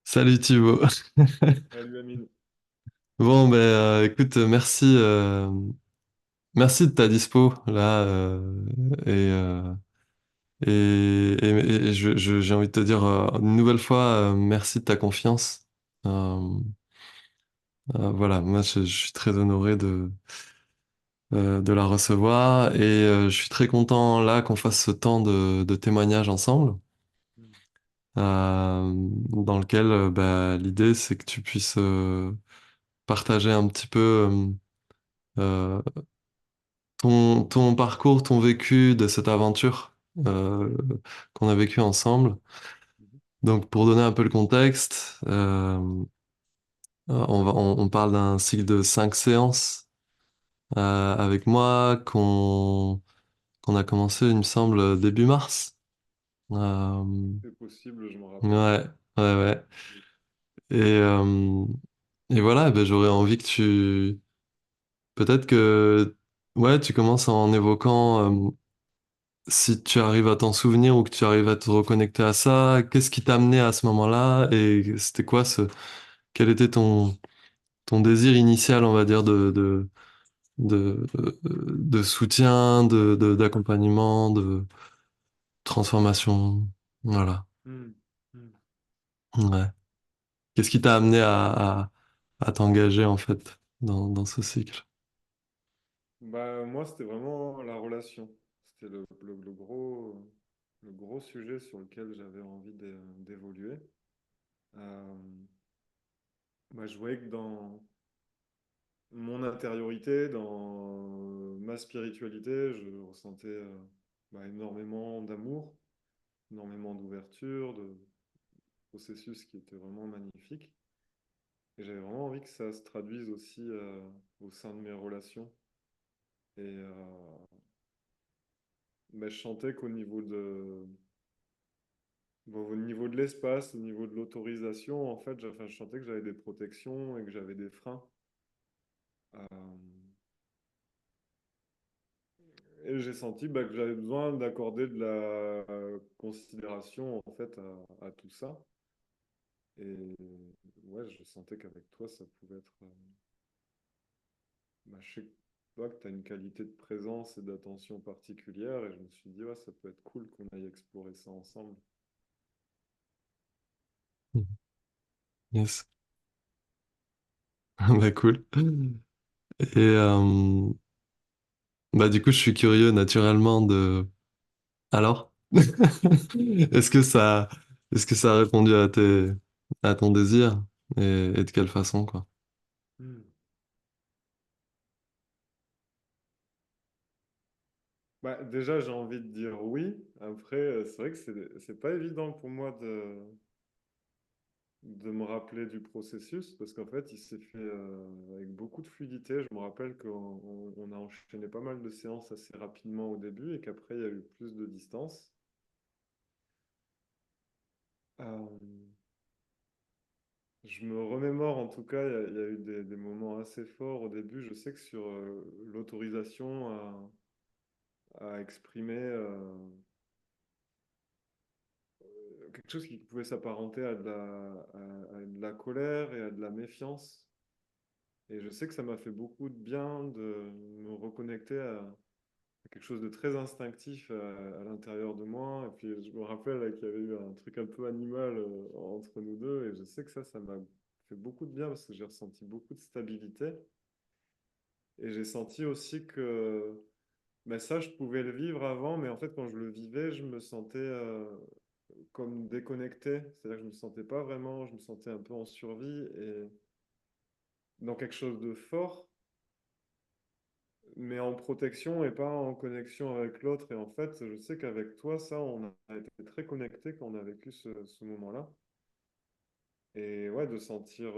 Salut Thibaut. Salut Amine. Bon, ben, écoute, merci de ta dispo là, et, euh, et j'ai envie de te dire une nouvelle fois, merci de ta confiance. Euh, voilà, moi je suis très honoré de la recevoir et je suis très content là qu'on fasse ce temps de témoignage ensemble, Mm. dans lequel bah, l'idée c'est que tu puisses partager un petit peu. Euh, ton parcours, ton vécu de cette aventure qu'on a vécue ensemble. Mhm. Donc, pour donner un peu le contexte, on parle d'un cycle de 5 séances avec moi qu'on a commencé, il me semble, début mars. Euh, C'est possible, je me rappelle. ouais, ouais. Et, euh, et voilà, ben, j'aurais envie que peut-être que, ouais, tu commences en évoquant si tu arrives à t'en souvenir ou que tu arrives à te reconnecter à ça, qu'est-ce qui t'a amené à ce moment-là et c'était quoi quel était ton désir initial, on va dire, de soutien, d'accompagnement, de transformation. Voilà. Mm. Mm. Ouais. Qu'est-ce qui t'a amené à t'engager, en fait, dans ce cycle? Bah, moi, c'était vraiment la relation. C'était le gros sujet sur lequel j'avais envie d'évoluer. Euh, je voyais que dans mon intériorité, dans ma spiritualité, je ressentais énormément d'amour, énormément d'ouverture, de processus qui était vraiment magnifique. Et j'avais vraiment envie que ça se traduise aussi au sein de mes relations. Et je sentais qu'au niveau au niveau de l'espace, au niveau de l'autorisation, en fait, je sentais que j'avais des protections et que j'avais des freins. Euh, et j'ai senti que j'avais besoin d'accorder de la considération en fait à tout ça. Et ouais, je sentais qu'avec toi, ça pouvait être. Je sais que toi, que tu as une qualité de présence et d'attention particulière, et je me suis dit, ouais, ça peut être cool qu'on aille explorer ça ensemble. Yes. Bah, cool. Et bah, du coup, je suis curieux naturellement de. Alors? Est-ce que ça, est-ce que ça a répondu à ton désir et de quelle façon, quoi? Hmm. Déjà, j'ai envie de dire oui. Après, c'est vrai que c'est pas évident pour moi de me rappeler du processus parce qu'en fait, il s'est fait avec beaucoup de fluidité. Je me rappelle qu'on a enchaîné pas mal de séances assez rapidement au début et qu'après, il y a eu plus de distance. Euh, je me remémore en tout cas, il y a eu des moments assez forts au début. Je sais que sur l'autorisation à exprimer quelque chose qui pouvait s'apparenter à de la colère et à de la méfiance. Et je sais que ça m'a fait beaucoup de bien de me reconnecter à quelque chose de très instinctif à l'intérieur de moi. Et puis je me rappelle qu'il y avait eu un truc un peu animal entre nous deux. Et je sais que ça m'a fait beaucoup de bien parce que j'ai ressenti beaucoup de stabilité. Et j'ai senti aussi que ça, je pouvais le vivre avant, mais en fait, quand je le vivais, je me sentais comme déconnecté. C'est-à-dire que je me sentais pas vraiment, je me sentais un peu en survie et dans quelque chose de fort, mais en protection et pas en connexion avec l'autre. Et en fait, je sais qu'avec toi, ça, on a été très connectés quand on a vécu ce moment-là. Et ouais, de sentir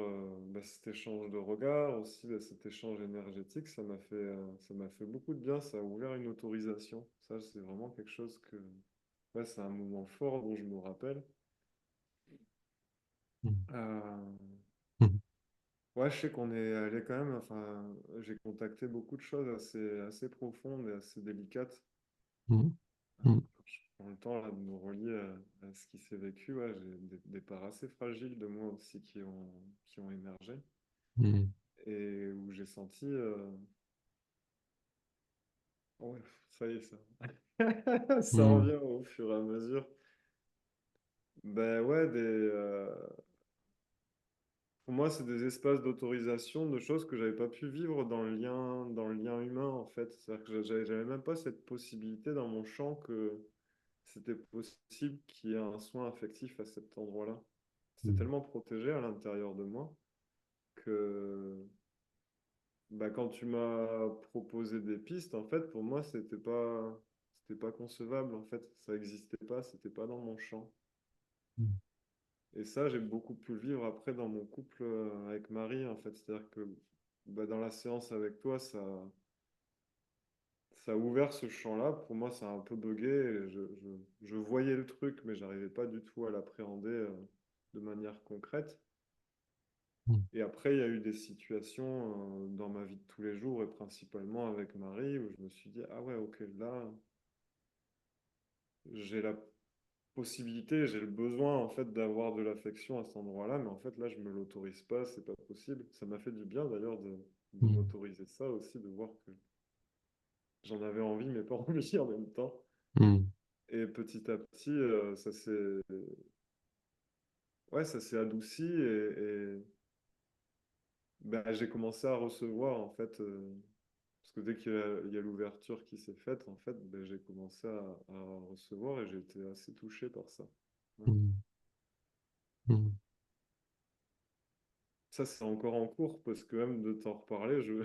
cet échange de regards, aussi cet échange énergétique, ça m'a fait beaucoup de bien. Ça a ouvert une autorisation. Ça, c'est vraiment quelque chose que, ouais, c'est un moment fort dont je me rappelle. Mhm. Euh, Mhm. Ouais, je sais qu'on est allé quand même, enfin, j'ai contacté beaucoup de choses assez profondes et assez délicates. Mhm. Euh, Mhm. le temps là, de me relier à ce qui s'est vécu. Ouais, j'ai des parts assez fragiles de moi aussi qui ont émergé mm, et où j'ai senti. Ouais, ça y est, ça. Ça mm, revient au fur et à mesure. Ben ouais, pour moi, c'est des espaces d'autorisation de choses que j'avais pas pu vivre dans le lien humain, en fait. C'est-à-dire que j'avais même pas cette possibilité dans mon champ que c'était possible qu'il y ait un soin affectif à cet endroit-là. C'était mm, tellement protégé à l'intérieur de moi que bah, quand tu m'as proposé des pistes, en fait, pour moi, c'était pas concevable, en fait. Ça n'existait pas, c'était pas dans mon champ. mm, Et ça, j'ai beaucoup pu le vivre après dans mon couple avec Marie, en fait. C'est-à-dire que bah, dans la séance avec toi, ça a ouvert ce champ-là. Pour moi, ça a un peu bugué. Et je voyais le truc, mais j'arrivais pas du tout à l'appréhender de manière concrète. mm, Et après, il y a eu des situations dans ma vie de tous les jours, et principalement avec Marie, où je me suis dit, ah ouais, ok, là, j'ai la possibilité, j'ai le besoin en fait d'avoir de l'affection à cet endroit-là, mais en fait là je me l'autorise pas, c'est pas possible. Ça m'a fait du bien d'ailleurs de mm, m'autoriser ça aussi, de voir que j'en avais envie mais pas envie en même temps. mm, Et petit à petit, ouais, ça s'est adouci et ben, j'ai commencé à recevoir en fait, parce que dès il y a l'ouverture qui s'est faite, en fait, ben, j'ai commencé à recevoir et j'ai été assez touché par ça. Ouais. mm, mm, Ça, c'est encore en cours parce que même de t'en reparler, je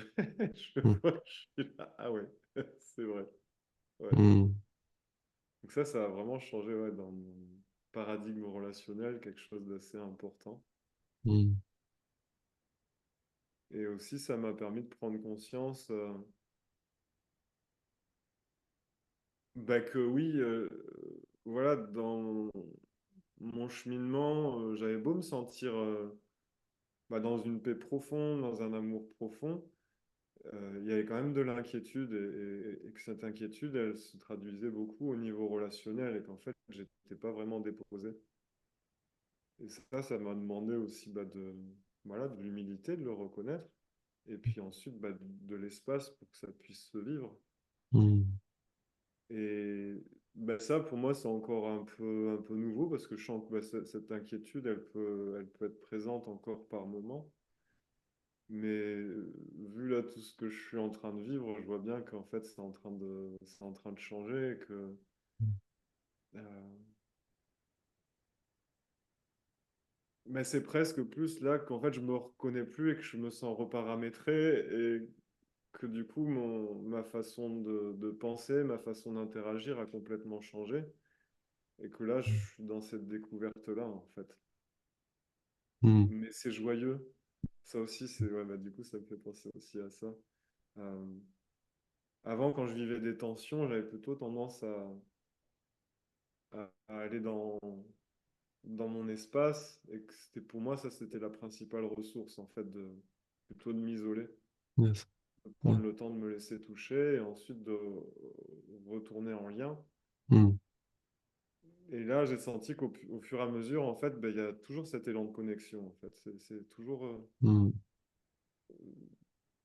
mm, vois, je suis là. Ah ouais, c'est vrai. Ouais. mm, Donc ça a vraiment changé ouais, dans mon paradigme relationnel, quelque chose d'assez important. mm, Et aussi, ça m'a permis de prendre conscience bah, que oui, voilà, dans mon cheminement, j'avais beau me sentir bah, dans une paix profonde, dans un amour profond. Il y avait quand même de l'inquiétude et que cette inquiétude, elle se traduisait beaucoup au niveau relationnel et qu'en fait, j'étais pas vraiment déposé. Et ça m'a demandé aussi bah, voilà, de l'humilité, de le reconnaître, et puis ensuite bah, de l'espace pour que ça puisse se vivre. mm, Et bah, ça, pour moi, c'est encore un peu nouveau parce que je sens que bah, cette inquiétude, elle peut être présente encore par moment. Mais vu là tout ce que je suis en train de vivre, je vois bien qu'en fait c'est en train de changer et que euh, mais c'est presque plus là qu'en fait je me reconnais plus et que je me sens reparamétré et que du coup ma façon de penser, ma façon d'interagir a complètement changé et que là je suis dans cette découverte-là en fait. mm, Mais c'est joyeux. Ça aussi, c'est ouais, bah, du coup ça me fait penser aussi à ça. Euh, Avant, quand je vivais des tensions, j'avais plutôt tendance à aller dans mon espace et que c'était pour moi, ça c'était la principale ressource en fait, plutôt de m'isoler, yes, de mm, prendre le temps de me laisser toucher et ensuite de retourner en lien. mm, Et là, j'ai senti au fur et à mesure, en fait, ben, il y a toujours cet élan de connexion. En fait, c'est toujours mm,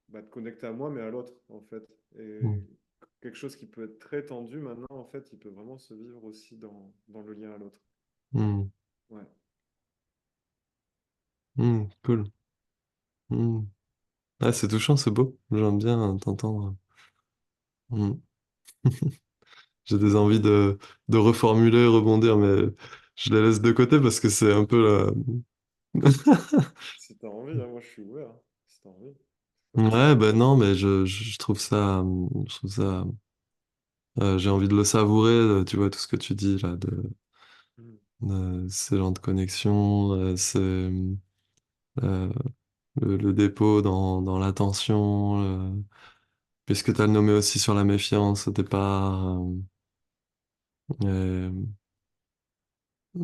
bah, de connecter à moi, mais à l'autre, en fait. Et mm, quelque chose qui peut être très tendu maintenant, en fait, il peut vraiment se vivre aussi dans le lien à l'autre. mm, Ouais. mm, cool. Mm. Ouais, c'est touchant, c'est beau. J'aime bien t'entendre. Mm. J'ai des envies de reformuler, rebondir, mais je les laisse de côté parce que c'est un peu la... Si tu as envie, hein, moi je suis ouvert. Si tu as envie, pas de Ouais, souci. ben non, mais je trouve ça, j'ai envie de le savourer, tu vois, tout ce que tu dis là, Mm. de ces gens de connexion, euh, le dépôt dans l'attention, puisque tu as le nommé aussi sur la méfiance au départ,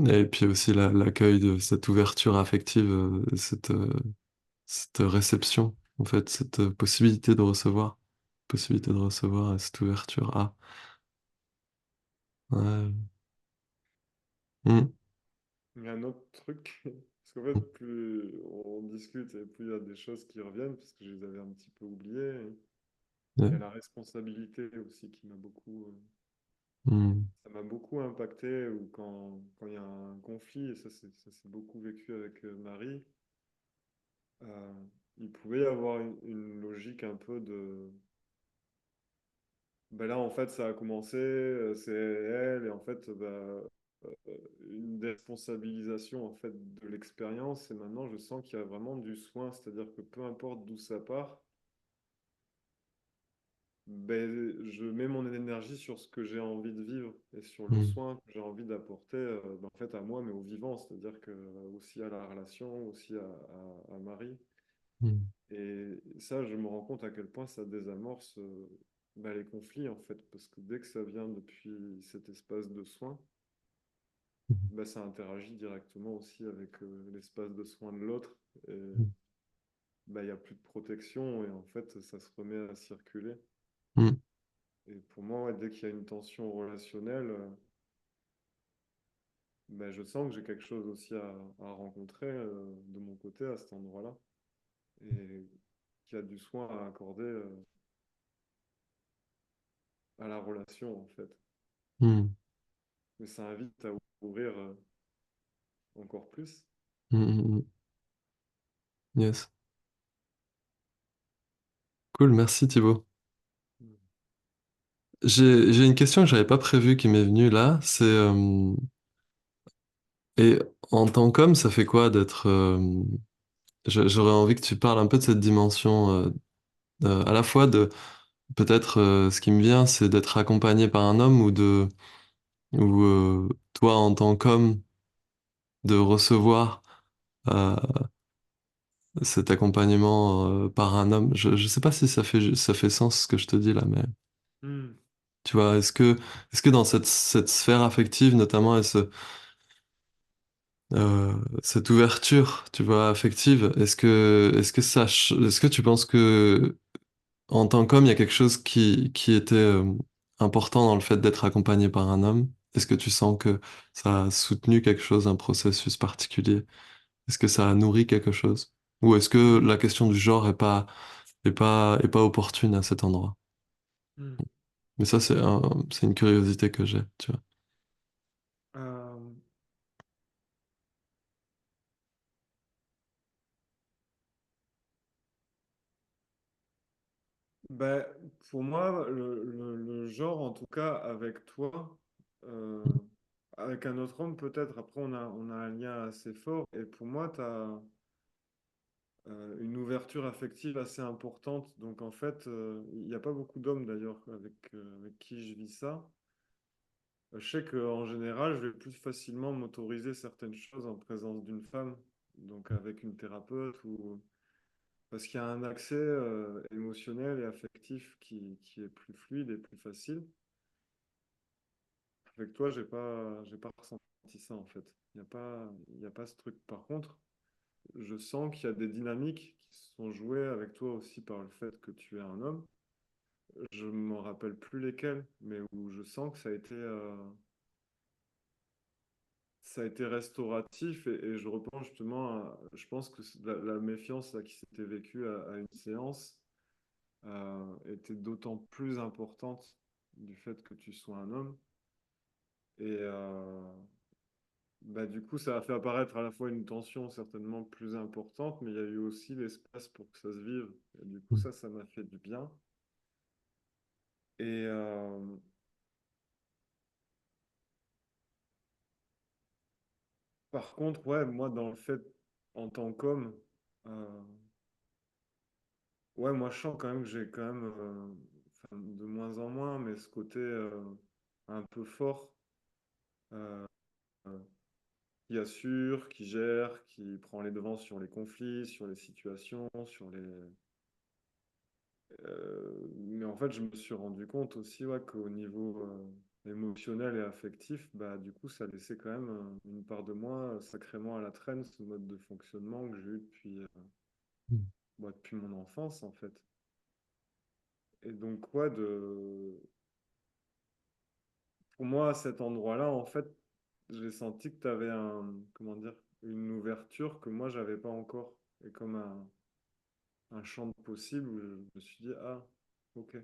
et puis aussi l'accueil de cette ouverture affective, cette réception, en fait, cette possibilité de recevoir et cette ouverture. Ah, ouais. Mm. Il y a un autre truc, parce qu'en fait, plus on discute et plus il y a des choses qui reviennent, parce que je les avais un petit peu oubliées. Il y Ouais. a la responsabilité aussi qui m'a beaucoup, Mm. ça m'a beaucoup impacté, ou quand il y a un conflit, et ça s'est beaucoup vécu avec Marie, euh, il pouvait y avoir une logique un peu de, ben là en fait ça a commencé, c'est elle, et en fait une déresponsabilisation en fait de l'expérience, et maintenant je sens qu'il y a vraiment du soin, c'est-à-dire que peu importe d'où ça part, ben, je mets mon énergie sur ce que j'ai envie de vivre et sur le Mm. soin que j'ai envie d'apporter ben, en fait à moi mais au vivant, c'est-à-dire que aussi à la relation, aussi à Marie. Mm. Et ça, je me rends compte à quel point ça désamorce ben, les conflits en fait, parce que dès que ça vient depuis cet espace de soin, ben, ça interagit directement aussi avec l'espace de soin de l'autre. Et Mm. ben, il n'y a plus de protection et en fait, ça se remet à circuler. Mm. Et pour moi, ouais, dès qu'il y a une tension relationnelle, ben, je sens que j'ai quelque chose aussi à rencontrer de mon côté à cet endroit-là. Et qu'il y a du soin à accorder à la relation, en fait. Mm. Mais ça invite à ouvrir encore plus. Mm. Mm. Yes. Cool, merci Thibaut. Mm. J'ai une question que j'avais pas prévue qui m'est venue là. C'est et en tant qu'homme, ça fait quoi d'être j'aurais envie que tu parles un peu de cette dimension à la fois de peut-être ce qui me vient, c'est d'être accompagné par un homme ou toi en tant qu'homme de recevoir euh, cet accompagnement par un homme. Je sais pas si ça fait sens ce que je te dis là, mais Mm. tu vois, est-ce que dans cette sphère affective notamment, cette ouverture, tu vois, affective, est-ce que tu penses que en tant qu'homme, il y a quelque chose qui était important dans le fait d'être accompagné par un homme? Est-ce que tu sens que ça a soutenu quelque chose, un processus particulier? Est-ce que ça a nourri quelque chose? Ou est-ce que Mm. la question du genre est pas opportune à cet endroit? Mm. Mais ça, c'est une curiosité que j'ai, tu vois. Euh, ben, pour moi, le genre, en tout cas, avec toi, euh, avec un autre homme, peut-être, après, on a un lien assez fort. Et pour moi, tu as une ouverture affective assez importante. Donc, en fait, il n'y a pas beaucoup d'hommes, d'ailleurs, avec qui je vis ça. Je sais qu'en général, je vais plus facilement m'autoriser certaines choses en présence d'une femme, donc avec une thérapeute, ou parce qu'il y a un accès émotionnel et affectif qui est plus fluide et plus facile. Avec toi, j'ai pas ressenti ça en fait. Il y a pas ce truc. Par contre, je sens qu'il y a des dynamiques qui sont jouées avec toi aussi par le fait que tu es un homme. Je me rappelle plus lesquelles, mais où je sens que ça a été restauratif, et je repense justement je pense que la méfiance là, qui s'était vécue à une séance était d'autant plus importante du fait que tu sois un homme. Et bah, du coup, ça a fait apparaître à la fois une tension certainement plus importante, mais il y a eu aussi l'espace pour que ça se vive. Et du coup, ça m'a fait du bien. Et par contre, ouais, moi, dans le fait, en tant qu'homme, euh, ouais, moi, je sens quand même que j'ai quand même, enfin, de moins en moins, mais ce côté un peu fort, euh, qui assure, qui gère, qui prend les devants sur les conflits, sur les situations, sur les... mais en fait, je me suis rendu compte aussi ouais, qu'au niveau émotionnel et affectif, bah, du coup, ça laissait quand même une part de moi sacrément à la traîne, ce mode de fonctionnement que j'ai eu bah, depuis mon enfance, en fait. Et donc, pour moi, à cet endroit-là, en fait, j'ai senti que tu avais comment dire, une ouverture que moi, j'avais pas encore. Et comme un champ de possible où je me suis dit, ah, ok,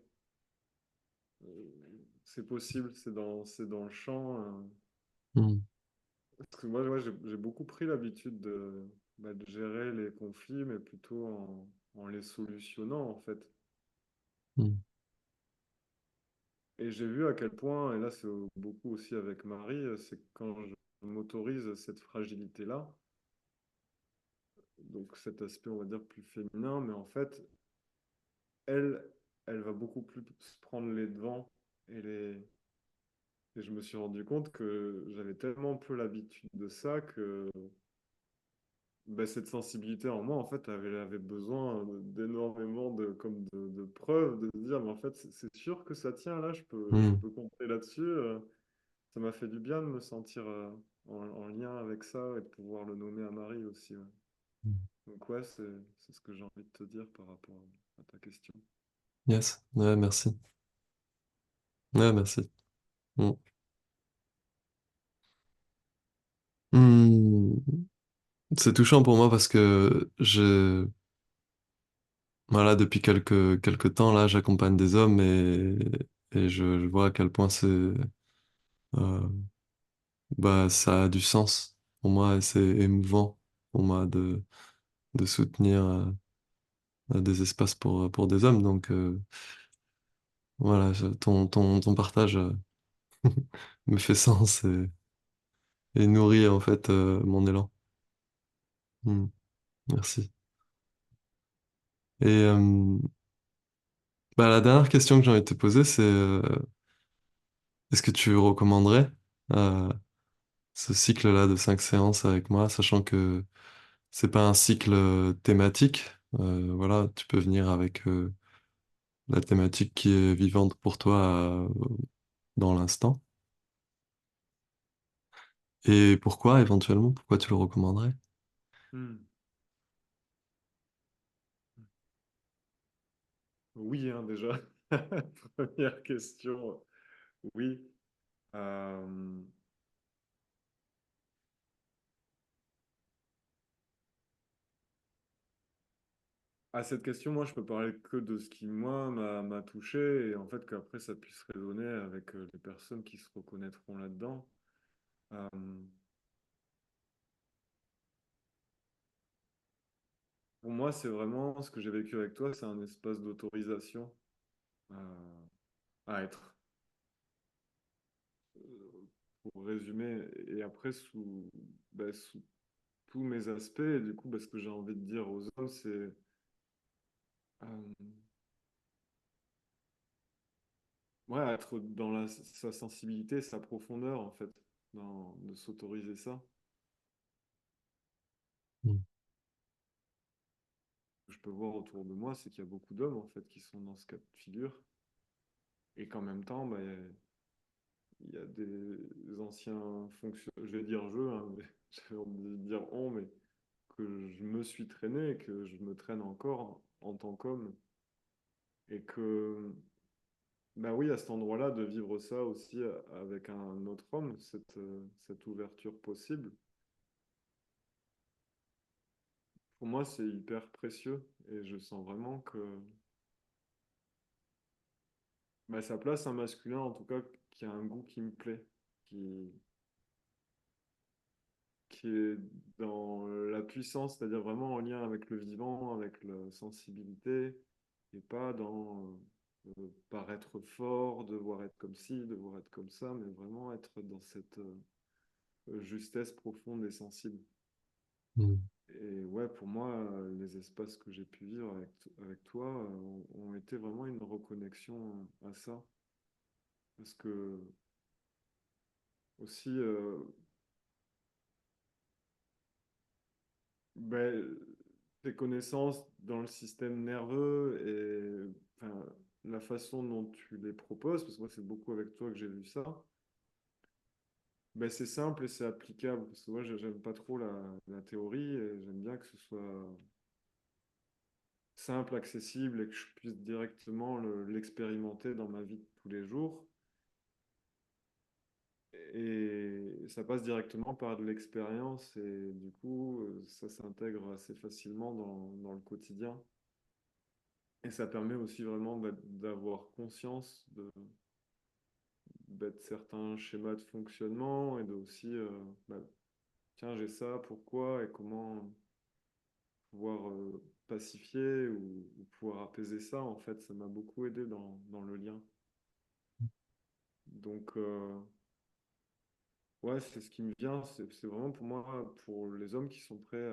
c'est possible, c'est dans le champ. Hmm. Parce que moi, ouais, j'ai beaucoup pris l'habitude de gérer les conflits, mais plutôt en les solutionnant, en fait. Hmm. Et j'ai vu à quel point, et là, c'est beaucoup aussi avec Marie, c'est que quand je m'autorise cette fragilité-là, donc cet aspect, on va dire, plus féminin, mais en fait, elle, elle va beaucoup plus prendre les devants et les. Et je me suis rendu compte que j'avais tellement peu l'habitude de ça que cette sensibilité en moi, en fait, elle avait besoin d'énormément de preuves, de se dire, mais en fait, c'est sûr que ça tient là, je Hmm. peux compter là-dessus. Ça m'a fait du bien de me sentir en lien avec ça et de pouvoir le nommer à Marie aussi. Ouais. Donc ouais, c'est ce que j'ai envie de te dire par rapport à ta question. Yes. Ouais, merci. Ouais, merci. Hmm. Hmm. C'est touchant pour moi parce que voilà, depuis quelques temps, là, j'accompagne des hommes et je vois à quel point euh, ça a du sens pour moi et c'est émouvant pour moi de soutenir des espaces pour des hommes. Donc, voilà, ton partage me fait sens et nourrit en fait mon élan. Hmm. Merci. Et la dernière question que j'ai envie de te poser, c'est est-ce que tu recommanderais euh, ce cycle-là de 5 séances avec moi, sachant que c'est pas un cycle thématique. Voilà, tu peux venir avec la thématique qui est vivante pour toi dans l'instant. Et pourquoi, éventuellement, pourquoi tu le recommanderais? Hmm. Oui, hein, déjà. Première question, oui. Euh, À cette question, moi, je peux parler que de ce qui, moi, m'a touché et en fait qu'après, ça puisse résonner avec les personnes qui se reconnaîtront là-dedans. Euh, pour moi, c'est vraiment ce que j'ai vécu avec toi, c'est un espace d'autorisation euh, à être, euh, pour résumer. Et après, sous tous mes aspects, et du coup, ce que j'ai envie de dire aux hommes, c'est ouais, être dans sa sensibilité, sa profondeur, en fait, de s'autoriser ça. Mm. Que je peux voir autour de moi, c'est qu'il y a beaucoup d'hommes, en fait, qui sont dans ce cas de figure. Et qu'en même temps, il y a des anciens fonctionnaires, je vais dire je, hein, mais j'avais envie de dire on, mais que je me suis traîné, et que je me traîne encore en tant qu'homme. Et que, bah oui, à cet endroit-là, de vivre ça aussi avec un autre homme, cette ouverture possible, pour moi, c'est hyper précieux. Et je sens vraiment que ça place un masculin, en tout cas, qui a un goût qui me plaît, qui, qui est dans la puissance, c'est-à-dire vraiment en lien avec le vivant, avec la sensibilité, et pas dans paraître fort, devoir être comme ci, devoir être comme ça, mais vraiment être dans cette justesse profonde et sensible. Mm. Et ouais, pour moi, les espaces que j'ai pu vivre avec toi ont été vraiment une reconnexion à ça. Parce que aussi, ben, tes connaissances dans le système nerveux et enfin, la façon dont tu les proposes, parce que moi, c'est beaucoup avec toi que j'ai vu ça, c'est simple et c'est applicable. Parce que moi, j'aime pas trop la théorie et j'aime bien que ce soit simple, accessible et que je puisse directement l'expérimenter dans ma vie de tous les jours. Et ça passe directement par de l'expérience et du coup, ça s'intègre assez facilement dans le quotidien. Et ça permet aussi vraiment d'avoir conscience de certains schémas de fonctionnement et de aussi, bah, tiens, j'ai ça, pourquoi et comment pouvoir pacifier ou pouvoir apaiser ça. En fait, ça m'a beaucoup aidé dans le lien. Donc, ouais, c'est ce qui me vient. C'est vraiment pour moi, pour les hommes qui sont prêts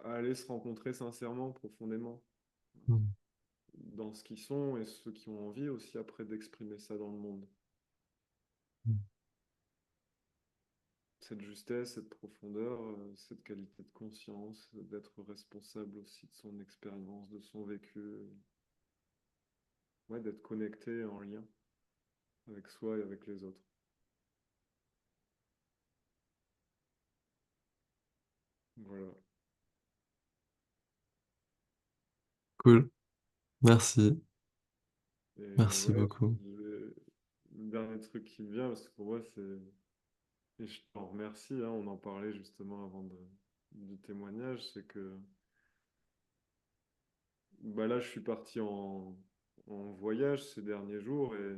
à aller se rencontrer sincèrement, profondément, Mm. dans ce qu'ils sont et ceux qui ont envie aussi après d'exprimer ça dans le monde. Mm. Cette justesse, cette profondeur, cette qualité de conscience, d'être responsable aussi de son expérience, de son vécu, ouais, d'être connecté en lien avec soi et avec les autres. Voilà. Cool. Merci. Et Merci ouais, beaucoup. le dernier truc qui me vient, parce que pour moi, c'est... Et je t'en remercie, hein, on en parlait justement avant du témoignage, c'est que bah là, je suis parti en voyage ces derniers jours et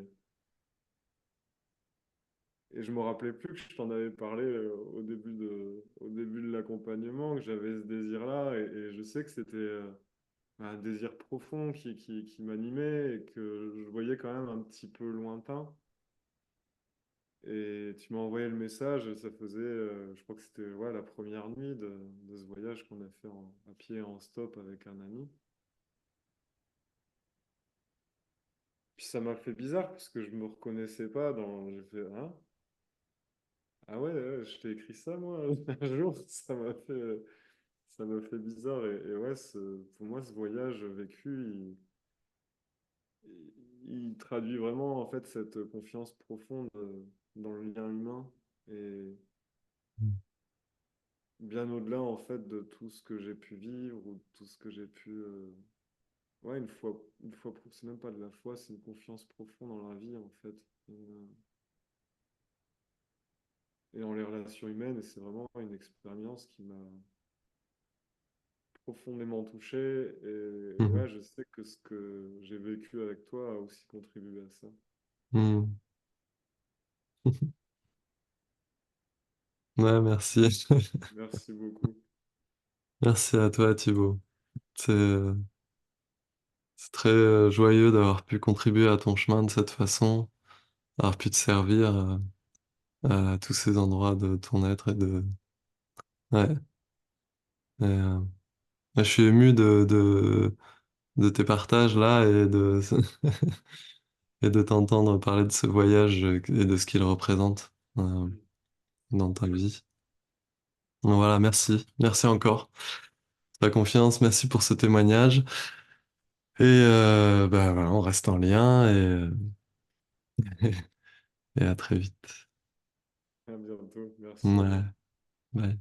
je me rappelais plus que je t'en avais parlé au début de l'accompagnement, que j'avais ce désir-là et je sais que c'était un désir profond qui m'animait et que je voyais quand même un petit peu lointain. Et tu m'as envoyé le message, ça faisait, je crois que c'était ouais, la première nuit de ce voyage qu'on a fait à pied en stop avec un ami. Puis ça m'a fait bizarre parce que je me reconnaissais pas dans. J'ai fait, hein? Ah ouais, ouais, je t'ai écrit ça moi un jour, ça m'a fait bizarre et ouais, pour moi ce voyage vécu, il traduit vraiment en fait cette confiance profonde dans le lien humain et Mm. bien au-delà en fait de tout ce que j'ai pu vivre ou de tout ce que j'ai pu ouais c'est même pas de la foi, c'est une confiance profonde dans la vie en fait et dans les relations humaines et c'est vraiment une expérience qui m'a profondément touché et ouais Mhm. je sais que ce que j'ai vécu avec toi a aussi contribué à ça. Mm. Ouais, merci. Merci beaucoup. Merci à toi, Thibaut. C'est très joyeux d'avoir pu contribuer à ton chemin de cette façon, d'avoir pu te servir à tous ces endroits de ton être et de... Ouais. Et, je suis ému de tes partages là et de t'entendre parler de ce voyage et de ce qu'il représente dans ta vie. Donc voilà, merci. Merci encore pour ta confiance. Merci pour ce témoignage. Et bah, voilà, on reste en lien et à très vite. À bientôt. Merci Ouais, Romain. bye.